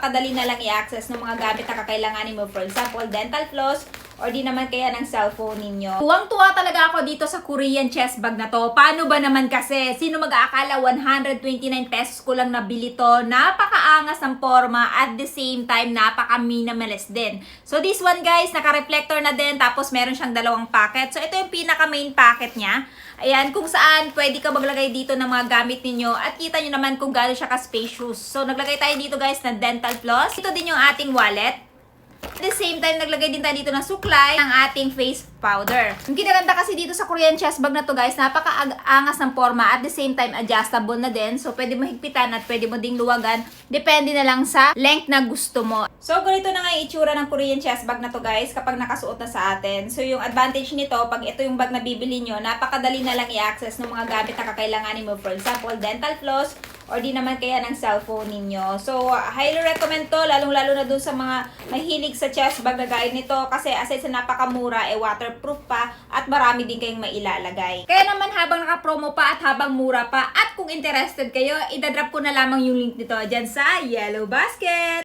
napakadali na lang i-access ng mga gamit na kakailanganin mo. For example, dental floss, or di naman kaya ng cellphone ninyo. Tuwang-tuwa talaga ako dito sa Korean chest bag na to. Paano ba naman kasi? Sino mag-aakala 129 pesos ko lang nabili to? Napakaangas ng forma at the same time napaka-minimalist din. So this one guys, naka-reflector na din tapos meron siyang dalawang pocket. So ito yung pinaka-main pocket niya. Ayan, kung saan pwede ka maglagay dito ng mga gamit ninyo at kita nyo naman kung gaano siya ka-spacious. So naglagay tayo dito guys ng dental floss. Ito din yung ating wallet. At the same time, naglagay din tayo dito ng suklay ng ating face powder. Yung kinaganda kasi dito sa Korean chest bag na to guys, napaka-angas ng forma at the same time adjustable na din. So, pwede mo higpitan at pwede mo ding luwagan. Depende na lang sa length na gusto mo. So, ganito na nga yung itsura ng Korean chest bag na to guys kapag nakasuot na sa atin. So, yung advantage nito, pag ito yung bag na bibili nyo, napakadali na lang i-access ng mga gamit na kakailanganin mo. For example, dental floss, or di naman kaya ng cellphone ninyo. So, highly recommend to, lalong-lalo na dun sa mga mahilig sa chest bag na gaya nito kasi aside sa napakamura, waterproof pa at marami din kayong mailalagay. Kaya naman habang naka-promo pa at habang mura pa at kung interested kayo, idadrop ko na lamang yung link nito dyan sa Yellow Basket.